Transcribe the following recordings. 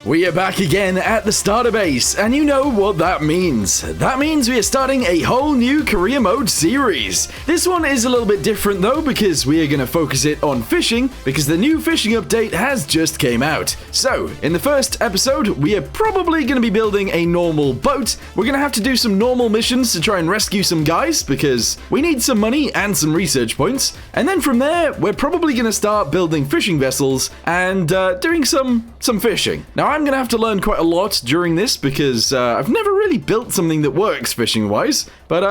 We are back again at the starter base, and you know what that means. That means we are starting a whole new career mode series. This one is a little bit different though, because we are going to focus it on fishing, because the new fishing update has just came out. So, in the first episode, we are probably going to be building a normal boat. We're going to have to do some normal missions to try and rescue some guys, because we need some money and some research points. And then from there, we're probably going to start building fishing vessels and doing some fishing. Now, I'm going to have to learn quite a lot during this because I've never really built something that works fishing-wise, but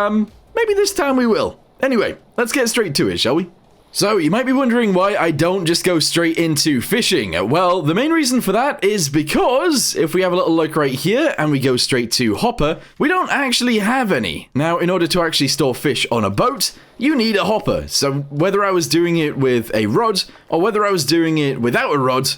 maybe this time we will. Anyway, let's get straight to it, shall we? So, you might be wondering why I don't just go straight into fishing. Well, the main reason for that is because if we have a little look right here and we go straight to hopper, we don't actually have any. Now, in order to actually store fish on a boat, you need a hopper. So, whether I was doing it with a rod or whether I was doing it without a rod,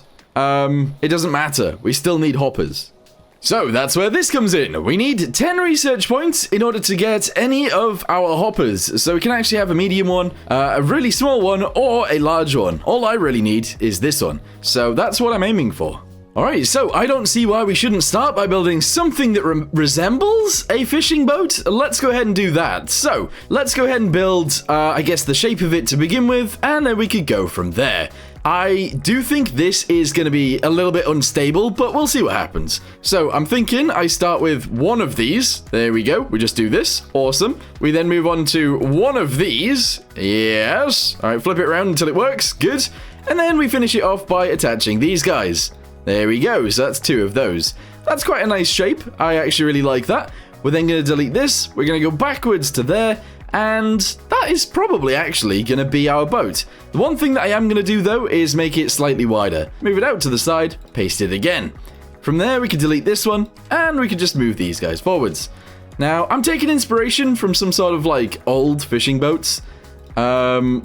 it doesn't matter. We still need hoppers. So that's where this comes in. We need 10 research points in order to get any of our hoppers. So we can actually have a medium one, a really small one, or a large one. All I really need is this one. So that's what I'm aiming for. Alright, so I don't see why we shouldn't start by building something that resembles a fishing boat. Let's go ahead and do that. So, let's go ahead and build, I guess, the shape of it to begin with, and then we could go from there. I do think this is going to be a little bit unstable, but we'll see what happens. So, I'm thinking I start with one of these. There we go. We just do this. Awesome. We then move on to one of these. Yes. Alright, flip it around until it works. Good. And then we finish it off by attaching these guys. There we go, so that's 2 of those. That's quite a nice shape. I actually really like that. We're then going to delete this. We're going to go backwards to there. And that is probably actually going to be our boat. The one thing that I am going to do, though, is make it slightly wider. Move it out to the side, paste it again. From there, we can delete this one, and we can just move these guys forwards. Now, I'm taking inspiration from some sort of, like, old fishing boats,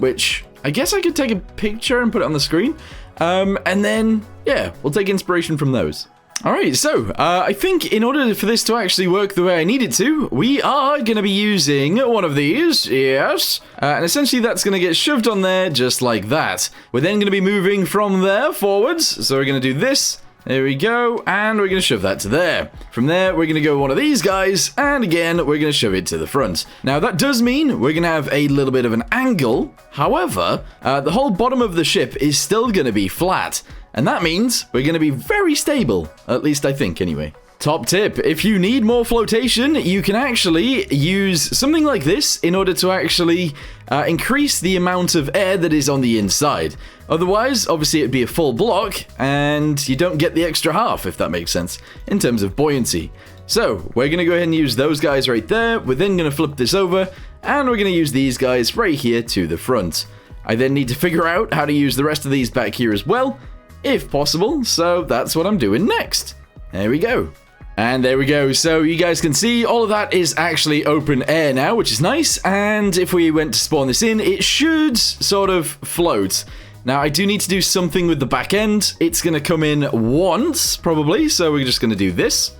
which I guess I could take a picture and put it on the screen. And then, yeah, we'll take inspiration from those. Alright, so, I think in order for this to actually work the way I need it to, we are going to be using one of these, yes. And essentially that's going to get shoved on there just like that. We're then going to be moving from there forwards, so we're going to do this. There we go, and we're going to shove that to there. From there, we're going to go one of these guys, and again, we're going to shove it to the front. Now, that does mean we're going to have a little bit of an angle. However, the whole bottom of the ship is still going to be flat. And that means we're going to be very stable. At least I think, anyway. Top tip, if you need more flotation, you can actually use something like this in order to actually increase the amount of air that is on the inside. Otherwise, obviously, it'd be a full block, and you don't get the extra half, if that makes sense, in terms of buoyancy. So, we're going to go ahead and use those guys right there. We're then going to flip this over, and we're going to use these guys right here to the front. I then need to figure out how to use the rest of these back here as well, if possible, so that's what I'm doing next. There we go. And there we go. So you guys can see all of that is actually open air now, which is nice. And if we went to spawn this in, it should sort of float. Now, I do need to do something with the back end. It's going to come in once, probably. So we're just going to do this.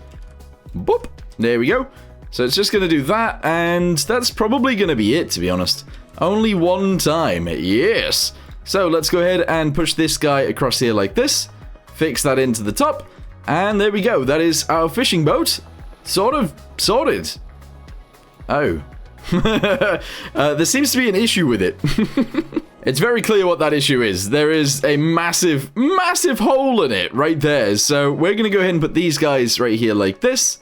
Boop. There we go. So it's just going to do that. And that's probably going to be it, to be honest. Only one time. Yes. So let's go ahead and push this guy across here like this. Fix that into the top. And there we go. That is our fishing boat. Sort of sorted. Oh. There seems to be an issue with it. It's very clear what that issue is. There is a massive, massive hole in it right there. So we're going to go ahead and put these guys right here like this.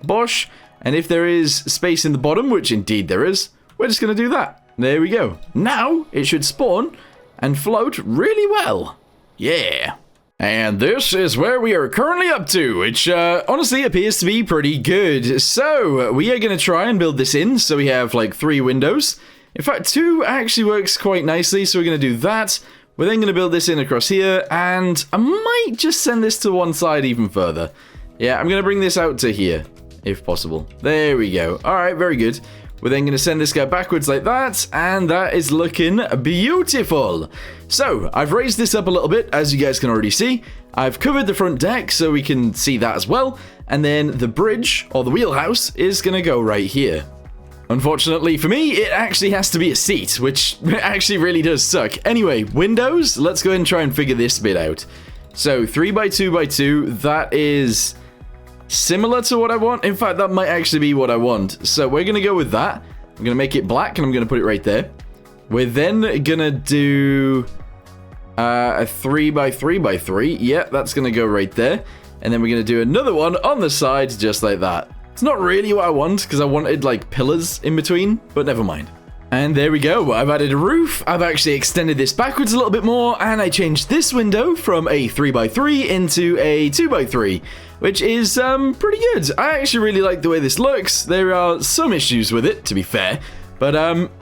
Bosh. And if there is space in the bottom, which indeed there is, we're just going to do that. There we go. Now it should spawn and float really well. Yeah. And this is where we are currently up to, which honestly appears to be pretty good. So, we are going to try and build this in, so we have like 3 windows. In fact, 2 actually works quite nicely, so we're going to do that. We're then going to build this in across here, and I might just send this to one side even further. Yeah, I'm going to bring this out to here, if possible. There we go. Alright, very good. We're then going to send this guy backwards like that, and that is looking beautiful. So, I've raised this up a little bit, as you guys can already see. I've covered the front deck, so we can see that as well. And then the bridge, or the wheelhouse, is going to go right here. Unfortunately for me, it actually has to be a seat, which actually really does suck. Anyway, windows, let's go ahead and try and figure this bit out. So 3 by 2 by 2, that is similar to what I want. In fact, that might actually be what I want. So we're going to go with that. I'm going to make it black and I'm going to put it right there. We're then going to do a 3 by 3 by 3. Yeah, that's going to go right there. And then we're going to do another one on the side just like that. It's not really what I want because I wanted like pillars in between, but never mind. And there we go. I've added a roof. I've actually extended this backwards a little bit more, and I changed this window from a 3 by 3 into a 2 by 3, which is pretty good. I actually really like the way this looks. There are some issues with it, to be fair, but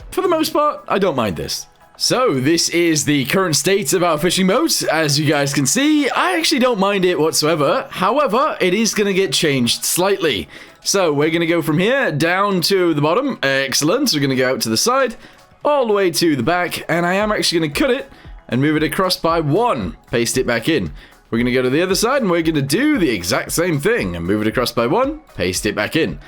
for the most part, I don't mind this. So this is the current state of our fishing boat. As you guys can see, I actually don't mind it whatsoever. However, it is going to get changed slightly. So we're going to go from here down to the bottom. Excellent. We're going to go out to the side, all the way to the back, and I am actually going to cut it and move it across by 1. Paste it back in. We're going to go to the other side and we're going to do the exact same thing and move it across by 1, paste it back in.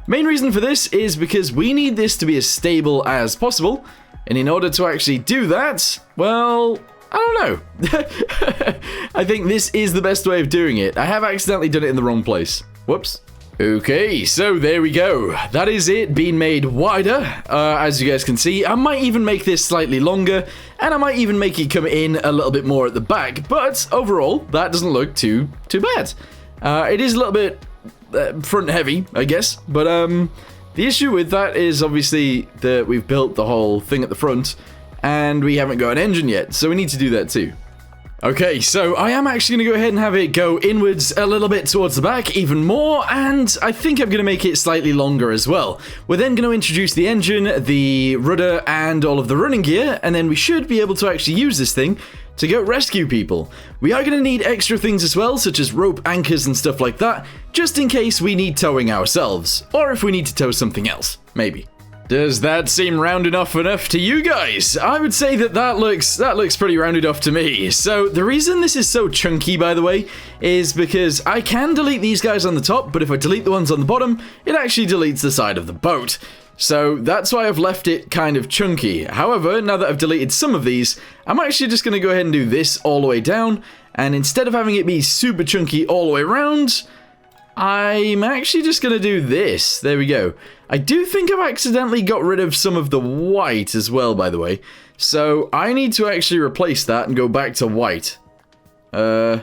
Main reason for this is because we need this to be as stable as possible. And in order to actually do that, well, I don't know. I think this is the best way of doing it. I have accidentally done it in the wrong place. Whoops. Okay, so there we go. That is it being made wider, as you guys can see. I might even make this slightly longer, and I might even make it come in a little bit more at the back, but overall, that doesn't look too bad. It is a little bit front heavy, I guess, but the issue with that is obviously that we've built the whole thing at the front, and we haven't got an engine yet, so we need to do that too. Okay, so I am actually going to go ahead and have it go inwards a little bit towards the back, even more, and I think I'm going to make it slightly longer as well. We're then going to introduce the engine, the rudder, and all of the running gear, and then we should be able to actually use this thing to go rescue people. We are going to need extra things as well, such as rope anchors and stuff like that, just in case we need towing ourselves, or if we need to tow something else, maybe. Does that seem round enough to you guys? I would say that looks pretty rounded off to me. So the reason this is so chunky, by the way, is because I can delete these guys on the top, but if I delete the ones on the bottom, it actually deletes the side of the boat. So that's why I've left it kind of chunky. However, now that I've deleted some of these, I'm actually just going to go ahead and do this all the way down, and instead of having it be super chunky all the way around, I'm actually just going to do this. There we go. I do think I've accidentally got rid of some of the white as well, by the way. So I need to actually replace that and go back to white. Yeah,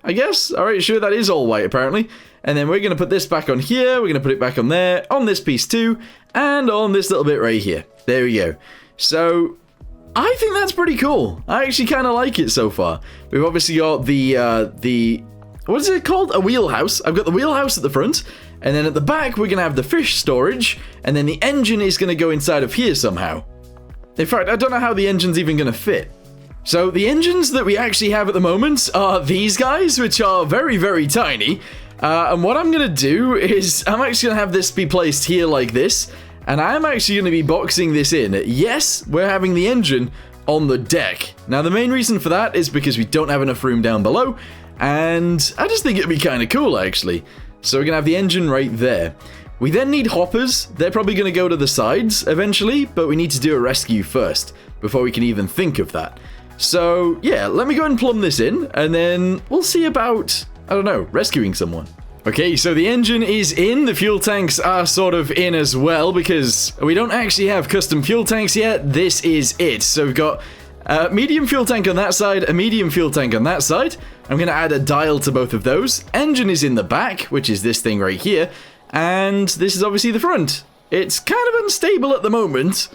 I guess. All right, sure, that is all white, apparently. And then we're going to put this back on here. We're going to put it back on there, on this piece too, and on this little bit right here. There we go. So I think that's pretty cool. I actually kind of like it so far. We've obviously got the what is it called? A wheelhouse. I've got the wheelhouse at the front, and then at the back we're going to have the fish storage, and then the engine is going to go inside of here somehow. In fact, I don't know how the engine's even going to fit. So the engines that we actually have at the moment are these guys, which are very, very tiny. And what I'm going to do is I'm actually going to have this be placed here like this, and I'm actually going to be boxing this in. Yes, we're having the engine on the deck. Now, the main reason for that is because we don't have enough room down below, and I just think it'd be kind of cool, actually. So we're going to have the engine right there. We then need hoppers. They're probably going to go to the sides eventually, but we need to do a rescue first before we can even think of that. So, yeah, let me go and plumb this in, and then we'll see about, I don't know, rescuing someone. Okay, so the engine is in. The fuel tanks are sort of in as well, because we don't actually have custom fuel tanks yet. This is it. So we've got a medium fuel tank on that side, a medium fuel tank on that side. I'm going to add a dial to both of those. Engine is in the back, which is this thing right here. And this is obviously the front. It's kind of unstable at the moment.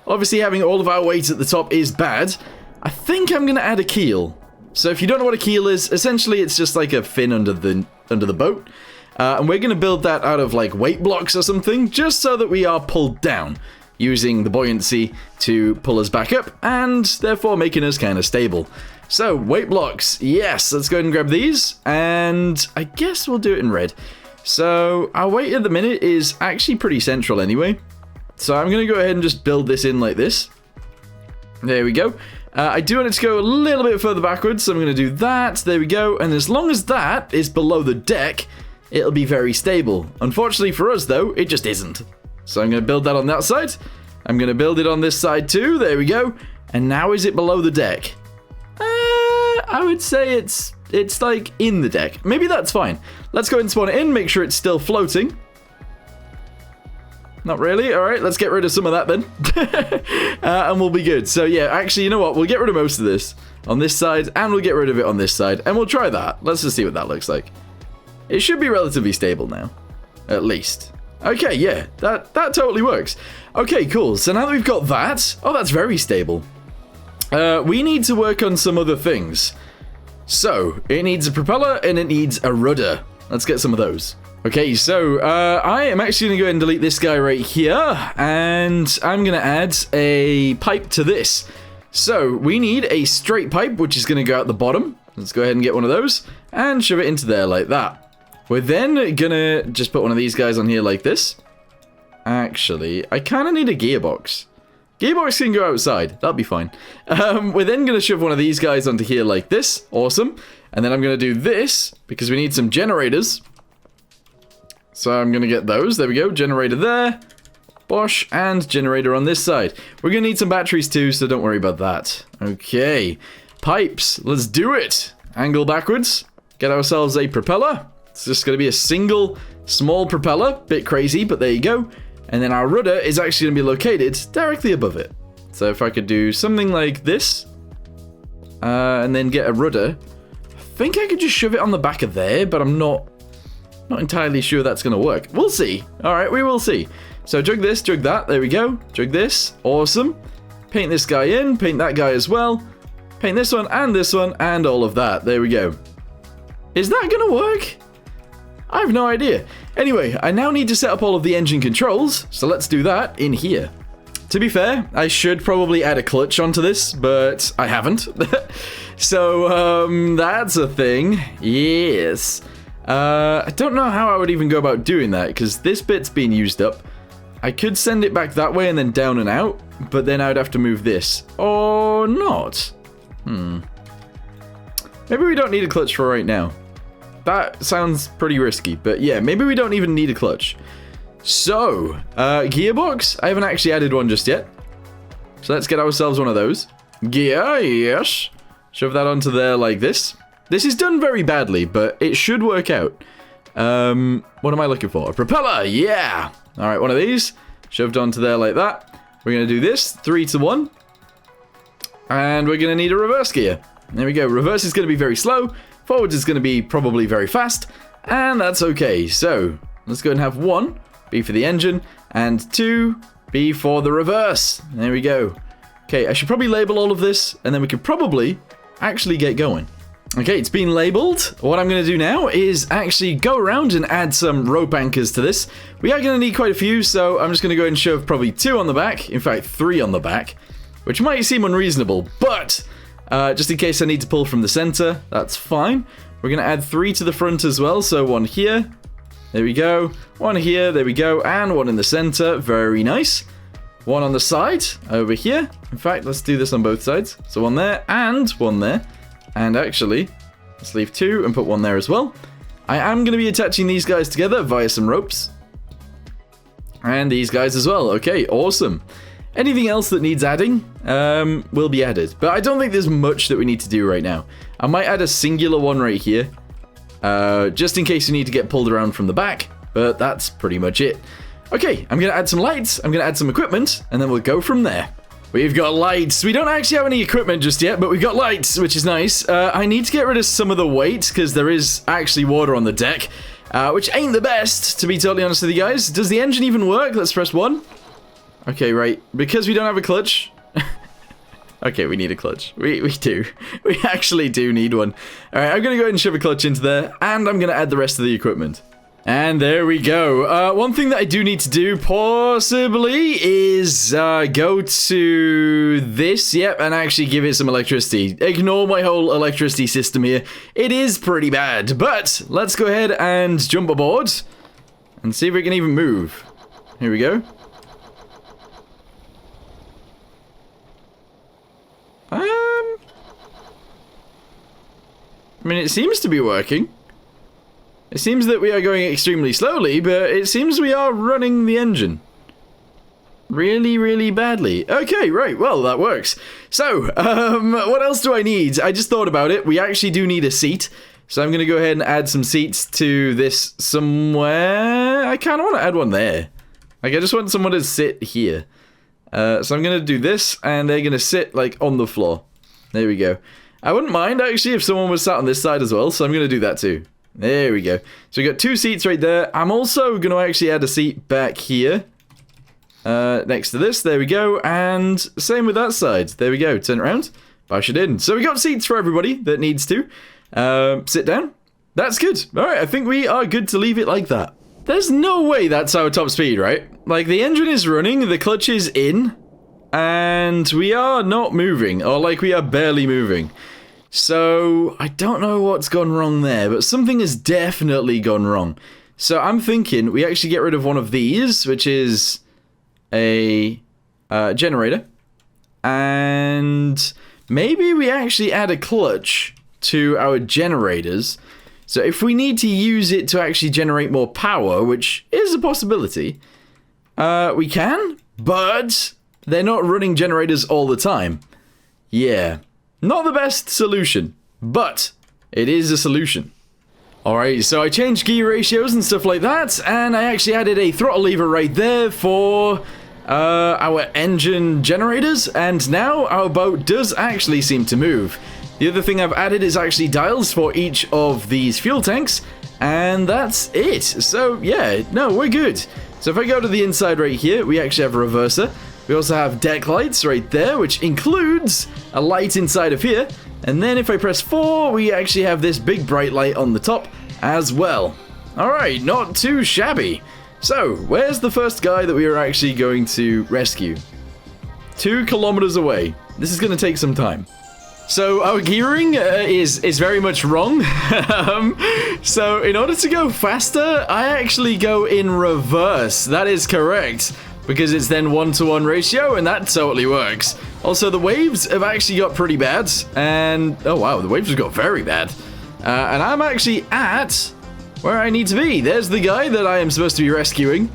Obviously, having all of our weight at the top is bad. I think I'm going to add a keel. So if you don't know what a keel is, essentially it's just like a fin under the boat. And we're going to build that out of like weight blocks or something, just so that we are pulled down, using the buoyancy to pull us back up, and therefore making us kind of stable. So, weight blocks, yes, let's go ahead and grab these, and I guess we'll do it in red. So, our weight at the minute is actually pretty central anyway. So I'm going to go ahead and just build this in like this. There we go. I do want it to go a little bit further backwards, so I'm going to do that. There we go. And as long as that is below the deck, it'll be very stable. Unfortunately for us, though, it just isn't. So I'm going to build that on that side. I'm going to build it on this side too. There we go. And now is it below the deck? I would say it's like in the deck. Maybe that's fine. Let's go and spawn it in, make sure it's still floating. Not really. All right, let's get rid of some of that then. And we'll be good. So yeah, actually, you know what? We'll get rid of most of this on this side, and we'll get rid of it on this side, and we'll try that. Let's just see what that looks like. It should be relatively stable now, at least. Okay, yeah, that totally works. Okay, cool. So now that we've got that, oh, that's very stable. We need to work on some other things. So, it needs a propeller and it needs a rudder. Let's get some of those. Okay, so I am actually going to go ahead and delete this guy right here, and I'm going to add a pipe to this. So, we need a straight pipe, which is going to go out the bottom. Let's go ahead and get one of those, and shove it into there like that. We're then going to just put one of these guys on here like this. Actually, I kind of need a gearbox. Gearbox can go outside. That'll be fine. We're then going to shove one of these guys onto here like this. Awesome. And then I'm going to do this, because we need some generators. So I'm going to get those. There we go. Generator there. Bosh. And generator on this side. We're going to need some batteries too, so don't worry about that. Okay. Pipes. Let's do it. Angle backwards. Get ourselves a propeller. It's just going to be a single small propeller. Bit crazy, but there you go. And then our rudder is actually going to be located directly above it. So if I could do something like this, and then get a rudder, I think I could just shove it on the back of there, but I'm not entirely sure that's going to work. We'll see. All right, we will see. So jug this, jug that. There we go. Jug this. Awesome. Paint this guy in. Paint that guy as well. Paint this one, and all of that. There we go. Is that going to work? I have no idea. Anyway, I now need to set up all of the engine controls, so let's do that in here. To be fair, I should probably add a clutch onto this, but I haven't. So, that's a thing. Yes. I don't know how I would even go about doing that, because this bit's been used up. I could send it back that way and then down and out, but then I would have to move this. Or not. Maybe we don't need a clutch for right now. That sounds pretty risky, but yeah, maybe we don't even need a clutch. So, gearbox? I haven't actually added one just yet. So let's get ourselves one of those. Gear, yes. Shove that onto there like this. This is done very badly, but it should work out. What am I looking for? A propeller, yeah. All right, one of these. Shoved onto there like that. We're going to do this, 3 to 1. And we're going to need a reverse gear. There we go. Reverse is going to be very slow. Forwards is going to be probably very fast, and that's okay. So, let's go and have 1 be for the engine, and 2 be for the reverse. There we go. Okay, I should probably label all of this, and then we could probably actually get going. Okay, it's been labeled. What I'm going to do now is actually go around and add some rope anchors to this. We are going to need quite a few, so I'm just going to go ahead and shove probably 2 on the back, in fact 3 on the back, which might seem unreasonable, but just in case I need to pull from the center, that's fine. We're going to add 3 to the front as well, so 1 here, there we go, 1 here, there we go, and 1 in the center, very nice. 1 on the side, over here. In fact, let's do this on both sides. So 1 there, and 1 there. And actually, let's leave 2 and put 1 there as well. I am going to be attaching these guys together via some ropes. And these guys as well. Okay, awesome. Anything else that needs adding will be added. But I don't think there's much that we need to do right now. I might add a singular one right here. Just in case you need to get pulled around from the back. But that's pretty much it. Okay, I'm going to add some lights. I'm going to add some equipment. And then we'll go from there. We've got lights. We don't actually have any equipment just yet, but we've got lights, which is nice. I need to get rid of some of the weight, because there is actually water on the deck, which ain't the best, to be totally honest with you guys. Does the engine even work? Let's press 1. Okay, right. Because we don't have a clutch. Okay, we need a clutch. We do. We actually do need one. All right, I'm going to go ahead and shove a clutch into there, and I'm going to add the rest of the equipment. And there we go. One thing that I do need to do, possibly, is go to this, yep, and actually give it some electricity. Ignore my whole electricity system here. It is pretty bad, but let's go ahead and jump aboard and see if we can even move. Here we go. I mean, it seems to be working. It seems that we are going extremely slowly, but it seems we are running the engine. really, really badly. Okay, right, well, that works. So, what else do I need? I just thought about it. We actually do need a seat. So I'm going to go ahead and add some seats to this somewhere. I kind of want to add one there. Like, I just want someone to sit here. So I'm going to do this, and they're going to sit, like, on the floor. There we go. I wouldn't mind, actually, if someone was sat on this side as well, so I'm going to do that too. There we go. So we got 2 seats right there. I'm also going to actually add a seat back here. Next to this, there we go, and same with that side. There we go, turn it around, push it in. So we got seats for everybody that needs to. Sit down. That's good. Alright, I think we are good to leave it like that. There's no way that's our top speed, right? Like, the engine is running, the clutch is in, and we are not moving, or like we are barely moving. So, I don't know what's gone wrong there, but something has definitely gone wrong. So I'm thinking we actually get rid of one of these, which is a generator, and maybe we actually add a clutch to our generators, so if we need to use it to actually generate more power, which is a possibility, we can, but they're not running generators all the time. Yeah, not the best solution, but it is a solution. Alright, so I changed gear ratios and stuff like that, and I actually added a throttle lever right there for our engine generators, and now our boat does actually seem to move. The other thing I've added is actually dials for each of these fuel tanks, and that's it. So yeah, no, we're good. So if I go to the inside right here, we actually have a reverser. We also have deck lights right there, which includes a light inside of here. And then if I press 4, we actually have this big bright light on the top as well. Alright, not too shabby. So, where's the first guy that we are actually going to rescue? 2 kilometers away. This is going to take some time. So, our gearing is very much wrong. So, in order to go faster, I actually go in reverse. That is correct. Because it's then 1-to-1 ratio, and that totally works. Also, the waves have actually got pretty bad. And, oh wow, the waves have got very bad. And I'm actually at where I need to be. There's the guy that I am supposed to be rescuing.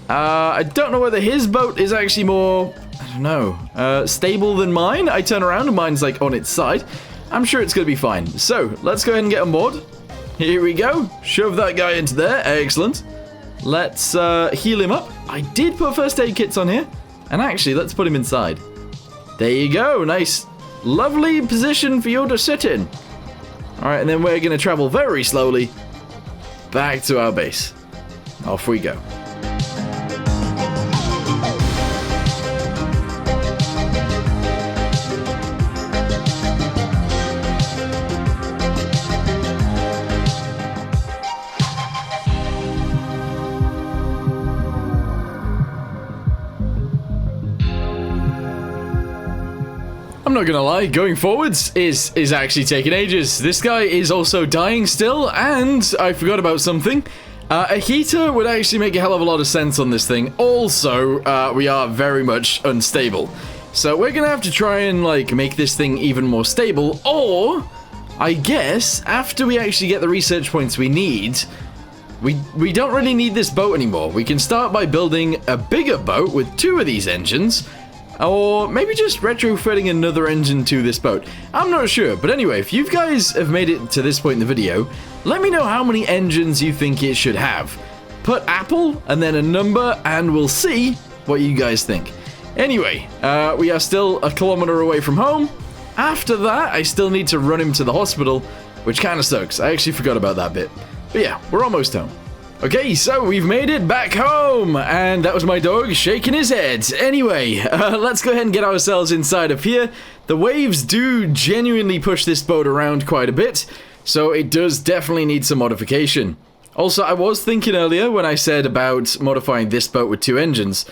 I don't know whether his boat is actually more, I don't know, stable than mine. I turn around and mine's like on its side. I'm sure it's going to be fine. So, let's go ahead and get on board. Here we go. Shove that guy into there. Excellent. Let's heal him up. I did put first aid kits on here. And actually, let's put him inside. There you go. Nice, lovely position for you to sit in. Alright, and then we're going to travel very slowly back to our base. Off we go. I'm not gonna lie, going forwards is actually taking ages. This guy is also dying still, and I forgot about something. A heater would actually make a hell of a lot of sense on this thing. Also, we are very much unstable. So we're gonna have to try and, like, make this thing even more stable, or, I guess, after we actually get the research points we need, we don't really need this boat anymore. We can start by building a bigger boat with 2 of these engines, or maybe just retrofitting another engine to this boat. I'm not sure, but anyway, if you guys have made it to this point in the video, let me know how many engines you think it should have. Put Apple and then a number, and we'll see what you guys think. Anyway, we are still a kilometer away from home. After that, I still need to run him to the hospital, which kind of sucks. I actually forgot about that bit. But yeah, we're almost home. Okay, so we've made it back home, and that was my dog shaking his head. Anyway, let's go ahead and get ourselves inside of here. The waves do genuinely push this boat around quite a bit, so it does definitely need some modification. Also, I was thinking earlier when I said about modifying this boat with 2 engines,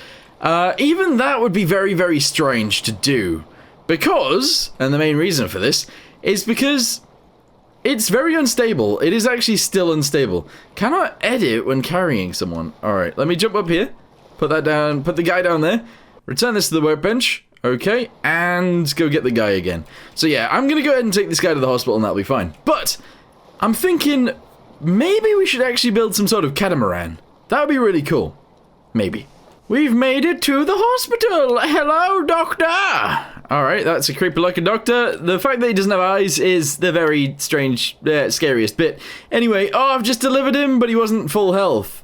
even that would be very, very strange to do. Because, and the main reason for this, is because it's very unstable. It is actually still unstable. Cannot edit when carrying someone. Alright, let me jump up here. Put that down, put the guy down there. Return this to the workbench. Okay, and go get the guy again. So yeah, I'm gonna go ahead and take this guy to the hospital and that'll be fine. But, I'm thinking, maybe we should actually build some sort of catamaran. That would be really cool. Maybe. We've made it to the hospital. Hello, doctor. All right, that's a creepy looking doctor. The fact that he doesn't have eyes is the very strange, scariest bit. Anyway, I've just delivered him, but he wasn't full health.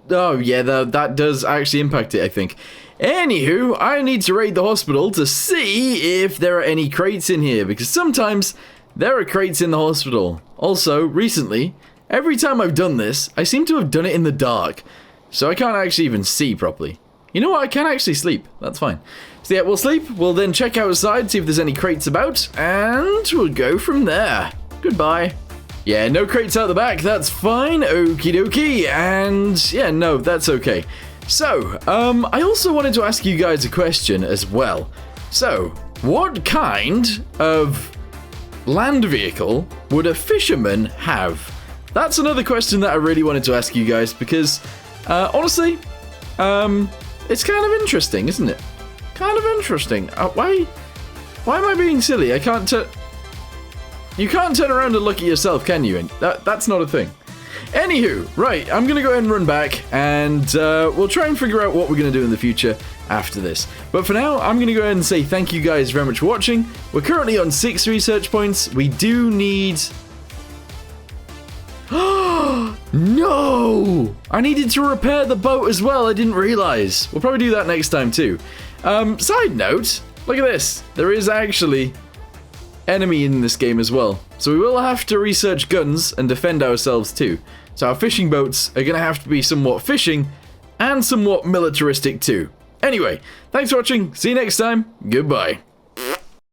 Oh yeah, that does actually impact it, I think. Anywho, I need to raid the hospital to see if there are any crates in here, because sometimes there are crates in the hospital. Also, recently, every time I've done this, I seem to have done it in the dark, so I can't actually even see properly. You know what, I can actually sleep, that's fine. So yeah, we'll sleep, we'll then check outside, see if there's any crates about, and we'll go from there. Goodbye. Yeah, no crates out the back, that's fine, okie dokie, and yeah, no, that's okay. So, I also wanted to ask you guys a question as well. So, what kind of land vehicle would a fisherman have? That's another question that I really wanted to ask you guys because, honestly, it's kind of interesting, isn't it? Kind of interesting. Why am I being silly? You can't turn around and look at yourself, can you? And that's not a thing. Anywho, right, I'm going to go ahead and run back, and we'll try and figure out what we're going to do in the future after this. But for now, I'm going to go ahead and say thank you guys very much for watching. We're currently on 6 research points. We do need... No! I needed to repair the boat as well, I didn't realize. We'll probably do that next time too. Side note, look at this. There is actually enemy in this game as well. So we will have to research guns and defend ourselves too. So our fishing boats are going to have to be somewhat fishing and somewhat militaristic too. Anyway, thanks for watching. See you next time. Goodbye.